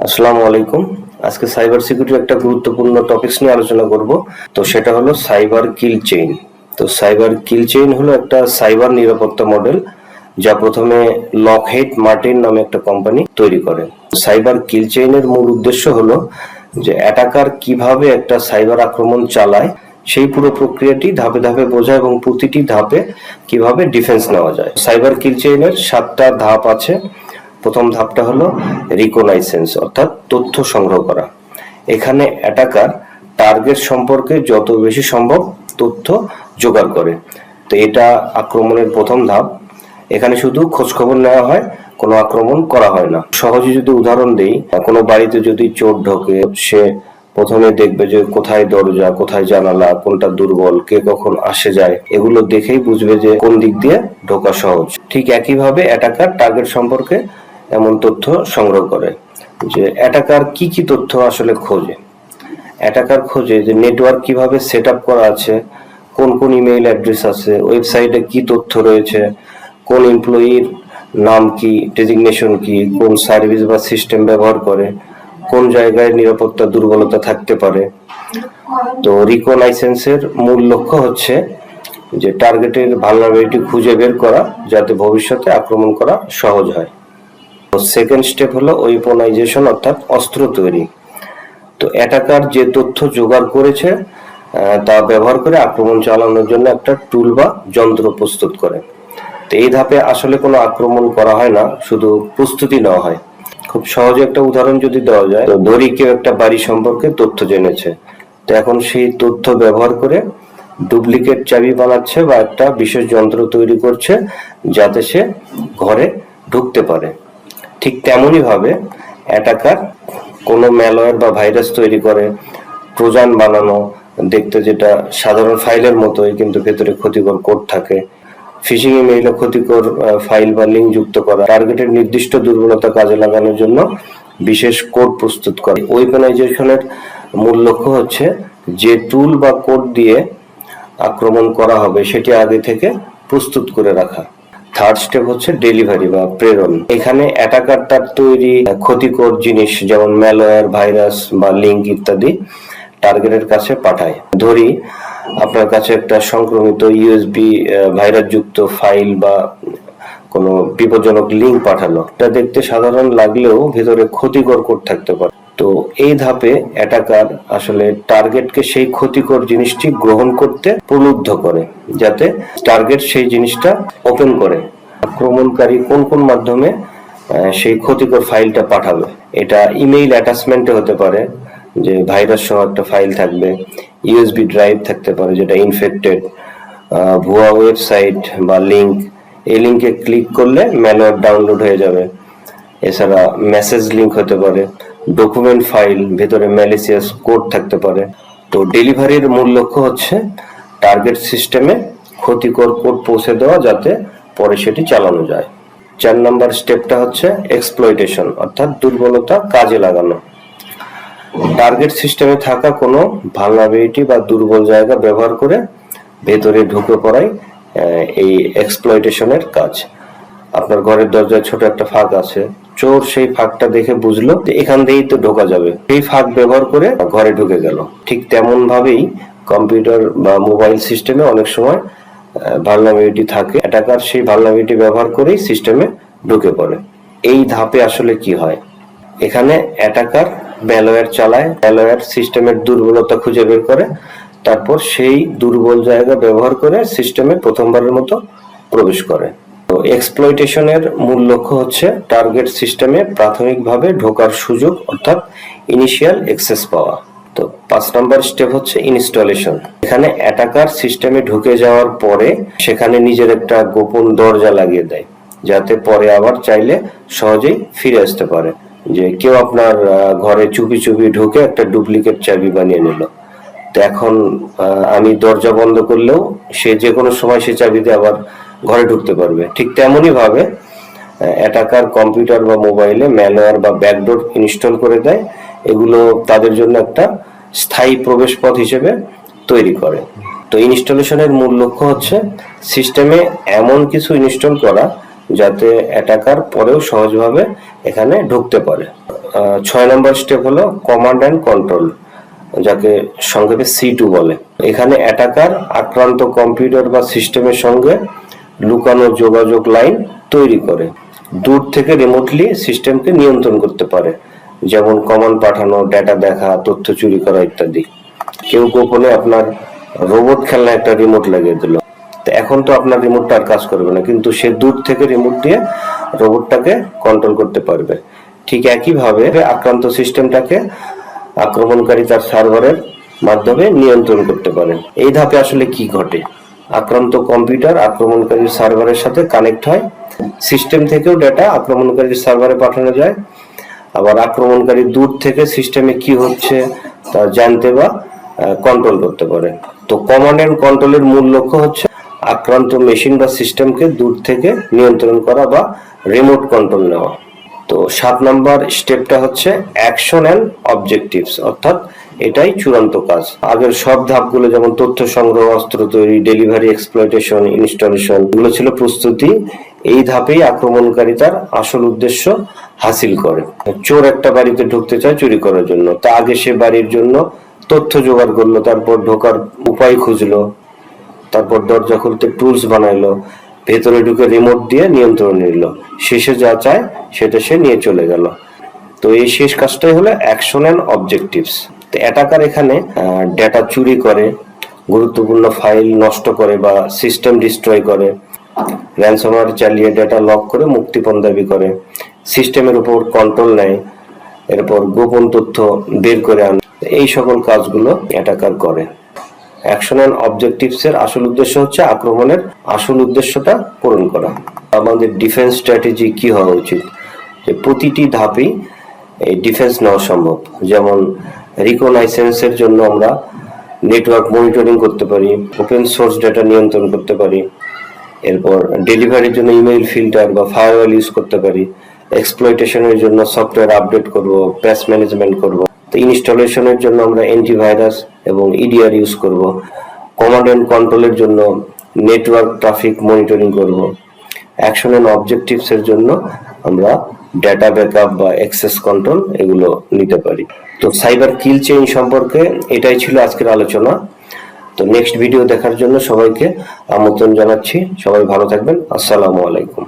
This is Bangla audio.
আসসালামু আলাইকুম। আজকে সাইবার সিকিউরিটির একটা গুরুত্বপূর্ণ টপিকস নিয়ে আলোচনা করব। তো সেটা হলো সাইবার কিল চেইন। তো সাইবার কিল চেইন হলো একটা সাইবার নিরাপত্তা মডেল যা প্রথমে লকহিড মার্টিন নামে একটা কোম্পানি তৈরি করে। সাইবার কিল চেইনের মূল উদ্দেশ্য হলো যে অ্যাটাকার কিভাবে একটা সাইবার আক্রমণ চালায় সেই পুরো প্রক্রিয়াটি ধাপে ধাপে বোঝা এবং প্রতিটি ধাপে কিভাবে ডিফেন্স নেওয়া যায়। সাইবার কিল চেইনের 7টা ধাপ আছে। প্রথম ধাপটা হলো রিকনাইসেন্স, অর্থাৎ তথ্য সংগ্রহ করা। এখানে অ্যাটাকার টার্গেট সম্পর্কে যত বেশি সম্ভব তথ্য জোগাড় করে। তো এটা আক্রমণের প্রথম ধাপ। এখানে শুধু খোঁজখবর নেওয়া হয়, কোনো আক্রমণ করা হয় না। সহজে যদি উদাহরণ দেই, কোনো বাড়িতে যদি চোর ঢোকে, সে প্রথমে দেখবে যে কোথায় দরজা, কোথায় জানালা, কোনটা দুর্বল, কে কখন আসে যায়, এগুলো দেখেই বুঝবে যে কোন দিক দিয়ে ঢোকা সহজ। ঠিক একইভাবে অ্যাটাকার টার্গেট সম্পর্কে এমন তথ্য সংগ্রহ করে যে অ্যাটাকার কি কি তথ্য আসলে খোঁজে। অ্যাটাকার খোঁজে যে নেটওয়ার্ক কিভাবে সেট আপ করা আছে, কোন কোন ইমেইল অ্যাড্রেস আছে, ওয়েবসাইটে কি তথ্য রয়েছে, কোন এমপ্লয়ির নাম কি, ডেজিগনেশন কি, কোন সার্ভিস বা সিস্টেম ব্যবহার করে, কোন জায়গায় নিরাপত্তা দুর্বলতা থাকতে পারে। তো রিকনাইসেন্সের মূল লক্ষ্য হচ্ছে যে টার্গেটের ভালনারেবিলিটি খুঁজে বের করা, যাতে ভবিষ্যতে আক্রমণ করা সহজ হয়। সেকেন্ড স্টেপ হলো ওয়েপনাইজেশন, অর্থাৎ অস্ত্র তৈরি। তো অ্যাটাকার যে তথ্য জোগাড় করেছে তা ব্যবহার করে আক্রমণ চালানোর জন্য একটা টুল বা যন্ত্র প্রস্তুত করে। তো এই ধাপে আসলে কোনো আক্রমণ করা হয় না, শুধু প্রস্তুতি নেওয়া হয়। খুব সহজে একটা উদাহরণ যদি দেওয়া যায়, তো ধরি কেউ একটা বাড়ি সম্পর্কে তথ্য জেনেছে। তো এখন সেই তথ্য ব্যবহার করে ডুপ্লিকেট চাবি বানাচ্ছে বা একটা বিশেষ যন্ত্র তৈরি করছে যাতে সে ঘরে ঢুকতে পারে। ঠিক তেমনই ভাবে অ্যাটাকার কোনো ম্যালওয়্যার বা ভাইরাস তৈরি করে, ট্রোজান বানানো, দেখতে যেটা সাধারণ ফাইলের মতোই কিন্তু ভেতরে ক্ষতিকর কোড থাকে, ফিশিং ইমেইলে ক্ষতিকর ফাইল বা লিঙ্ক যুক্ত করা, টার্গেটের নির্দিষ্ট দুর্বলতা কাজে লাগানোর জন্য বিশেষ কোড প্রস্তুত করে। ওয়েপনাইজেশনের মূল লক্ষ্য হচ্ছে যে টুল বা কোড দিয়ে আক্রমণ করা হবে সেটি আগে থেকে প্রস্তুত করে রাখা। থার্ড স্টেপ হচ্ছে ডেলিভারি বা প্রেরণ। এখানে অ্যাটাকার তার তৈরি ক্ষতিকর জিনিস যেমন ম্যালওয়্যার, ভাইরাস বা লিঙ্ক ইত্যাদি টার্গেটের কাছে পাঠায়। ধরি আপনার কাছে একটা সংক্রমিত ইউএসবি ভাইরাস যুক্ত ফাইল বা কোনো বিপজ্জনক লিঙ্ক পাঠালো। এটা দেখতে সাধারণ লাগলেও ভেতরে ক্ষতিকর কোড থাকতে পারে। তো এই ধাপে অ্যাটাকার আসলে টার্গেটকে সেই ক্ষতিকর জিনিসটি গ্রহণ করতে প্রলুব্ধ করে, যাতে টার্গেট সেই জিনিসটা ওপেন করে। আক্রমণকারী কোন কোন মাধ্যমে সেই ক্ষতিকর ফাইলটা পাঠাবে। এটা ইমেইল অ্যাটাচমেন্টে হতে পারে, যে ভাইরাস সহ একটা ফাইল থাকবে, ইউএসবি ড্রাইভ থাকতে পারে যেটা ইনফেক্টেড, ভুয়া ওয়েবসাইট বা লিঙ্ক, এই লিঙ্কে ক্লিক করলে ম্যালওয়্যার ডাউনলোড হয়ে যাবে। এছাড়া মেসেজ লিঙ্ক হতে পারে, ডকুমেন্ট ফাইল, ভেতরে ম্যালিসিয়াস কোড থাকতে পারে। তো ডেলিভারির মূল লক্ষ্য হচ্ছে টার্গেট সিস্টেমে ক্ষতিকর কোড পৌঁছে দেওয়া, যাতে পরে সেটি চালানো যায়। 4 নম্বর স্টেপটা হচ্ছে এক্সপ্লয়টেশন, অর্থাৎ দুর্বলতা কাজে লাগানো। টার্গেট সিস্টেমে থাকা কোনো ভালনারেবিলিটি বা দুর্বল জায়গা ব্যবহার করে ভেতরে ঢুকে পড়াই এই এক্সপ্লয়টেশনের কাজ। আপনার ঘরের দরজায় ছোট একটা ফাঁক আছে, চোর সেই ফাঁকটা দেখে বুঝলো যে এখান দিয়েই তো ঢোকা যাবে, সেই ফাঁক ব্যবহার করে ঘরে ঢুকে গেল। ঠিক তেমন ভাবেই কম্পিউটার বা মোবাইল সিস্টেমে অনেক সময় ভালনারেবিলিটি থাকে, অ্যাটাকার সেই ভালনারেবিলিটি ব্যবহার করেই সিস্টেমে ঢুকে পড়ে। এই ধাপে আসলে কি হয়, এখানে অ্যাটাকার ম্যালওয়্যার চালায়, ম্যালওয়্যার সিস্টেমের দুর্বলতা খুঁজে বের করে, তারপর সেই দুর্বল জায়গা ব্যবহার করে সিস্টেমে প্রথমবারের মতো প্রবেশ করে। তো এক্সপ্লয়টেশনের মূল লক্ষ্য হচ্ছে টার্গেট সিস্টেমে প্রাথমিকভাবে ঢোকার সুযোগ, অর্থাৎ ইনিশিয়াল অ্যাক্সেস পাওয়া। তো 5 নম্বর স্টেপ হচ্ছে ইনস্টলেশন। এখানে অ্যাটাকার সিস্টেমে ঢুকে যাওয়ার পরে সেখানে নিজের একটা গোপন দরজা লাগিয়ে দেয়, যাতে পরে আবার চাইলে সহজেই ফিরে আসতে পারে। যে কেউ আপনার ঘরে চুপি চুপি ঢুকে একটা ডুপ্লিকেট চাবি বানিয়ে নিল, তো এখন আমি দরজা বন্ধ করলেও সে যে কোনো সময় সে চাবি দিয়ে আবার ঘরে ঢুকতে পারবে। ঠিক তেমনই ভাবে অ্যাটাকার কম্পিউটার বা মোবাইলে ম্যালওয়্যার বা ব্যাকডোর ইনস্টল করে দেয়। এগুলো তাদের জন্য একটা স্থায়ী প্রবেশ পথ হিসেবে তৈরি করে। তো ইনস্টলেশনের মূল লক্ষ্য হচ্ছে সিস্টেমে এমন কিছু ইনস্টল করা যাতে অ্যাটাকার পরেও সহজভাবে এখানে ঢুকতে পারে। 6 নম্বর স্টেপ হলো কমান্ড অ্যান্ড কন্ট্রোল, যাকে সংক্ষেপে C2 বলে। এখানে অ্যাটাকার আক্রান্ত কম্পিউটার বা সিস্টেমের সঙ্গে লুকানো যোগাযোগ লাইন তৈরি করে দূর থেকে রিমোটলি সিস্টেমকে নিয়ন্ত্রণ করতে পারে, যেমন কমান্ড পাঠানো, ডেটা দেখা, তথ্য চুরি করা ইত্যাদি। কেউ গোপনে আপনার রোবট খেলনা একটা রিমোট লাগিয়ে দিল, তো এখন তো আপনার রিমোটটা আর কাজ করবে না, কিন্তু সে দূর থেকে রিমোট দিয়ে রোবটটাকে কন্ট্রোল করতে পারবে। ঠিক একইভাবে আক্রান্ত সিস্টেমটাকে আক্রমণকারী তার সার্ভারের মাধ্যমে নিয়ন্ত্রণ করতে পারে। এই ধাপে আসলে কি ঘটে? আক্রান্ত কম্পিউটার আক্রমণকারীর সার্ভারের সাথে কানেক্ট হয়, সিস্টেম থেকেও ডেটা আক্রমণকারীর সার্ভারে পাঠানো যায়, আবার আক্রমণকারী দূর থেকে সিস্টেমে কি হচ্ছে তা জানতে বা কন্ট্রোল করতে পারে। তো কমান্ড এন্ড কন্ট্রোলের মূল লক্ষ্য হচ্ছে আক্রান্ত মেশিন বা সিস্টেমকে দূর থেকে নিয়ন্ত্রণ করা বা রিমোট কন্ট্রোল নেওয়া। তো 7 নম্বর স্টেপটা হচ্ছে অ্যাকশন এন্ড অবজেক্টিভস, অর্থাৎ এটাই চূড়ান্ত কাজ। আগের সব ধাপগুলো যেমন তথ্য সংগ্রহ, অস্ত্র তৈরি, ডেলিভারি, এক্সপ্লয়টেশন, ইনস্টলেশন, এগুলো ছিল প্রস্তুতি। এই ধাপেই আক্রমণকারী তার আসল উদ্দেশ্য হাসিল করে। চোর একটা বাড়িতে ঢুকতে চায় চুরি করার জন্য, তা আগে সে বাড়ির জন্য তথ্য জোগাড় করলো, তারপর ঢোকার উপায় খুঁজলো, তারপর দরজা খুলতে টুলস বানাইলো, ভেতরে ঢুকে রিমোট দিয়ে নিয়ন্ত্রণ নিল, শেষে যা চায় সেটা সে নিয়ে চলে গেল। তো এই শেষ কাজটাই হলো অ্যাকশন এন্ড অবজেক্টিভস। তো অ্যাটাকার এখানে ডেটা চুরি করে, গুরুত্বপূর্ণ ফাইল নষ্ট করে বা সিস্টেম ডিস্ট্রয় করে, র্যানসমওয়্যার চালিয়ে ডেটা লক করে মুক্তিপণ দাবি করে, সিস্টেমের উপর কন্ট্রোল নেয়, এরপর গোপন তথ্য বের করে আনে। এই সকল কাজগুলো অ্যাটাকার করে। অ্যাকশন এন্ড অবজেক্টিভস এর আসল উদ্দেশ্য হচ্ছে আক্রমণের আসল উদ্দেশ্যটা পূরণ করা। আমাদের ডিফেন্স স্ট্র্যাটেজি কি হওয়া উচিত? যে প্রতিটি ধাপেই এই ডিফেন্স নেওয়া সম্ভব। যেমন রিকনাইসেন্সের জন্য আমরা নেটওয়ার্ক মনিটরিং করতে পারি, ওপেন সোর্স ডেটা নিয়ন্ত্রণ করতে পারি, এরপর ডেলিভারির জন্য ইমেইল ফিল্টার বা ফায়ারওয়াল ইউজ করতে পারি, এক্সপ্লয়টেশনের জন্য সফটওয়্যার আপডেট করব, প্যাচ ম্যানেজমেন্ট করব, তো ইনস্টলেশনের জন্য আমরা অ্যান্টিভাইরাস এবং ইডিআর ইউজ করব, কমান্ড এন্ড কন্ট্রোলের জন্য নেটওয়ার্ক ট্রাফিক মনিটরিং করব, অ্যাকশন এন্ড অবজেক্টিভস এর জন্য আমরা ডেটা ব্যাকআপ বা অ্যাক্সেস কন্ট্রোল এগুলো নিতে পারি। তো সাইবার কিল চেইন সম্পর্কে এটাই ছিল আজকের আলোচনা। তো নেক্সট ভিডিও দেখার জন্য সবাইকে আমন্ত্রণ জানাচ্ছি। সবাই ভালো থাকবেন। আসসালামু আলাইকুম।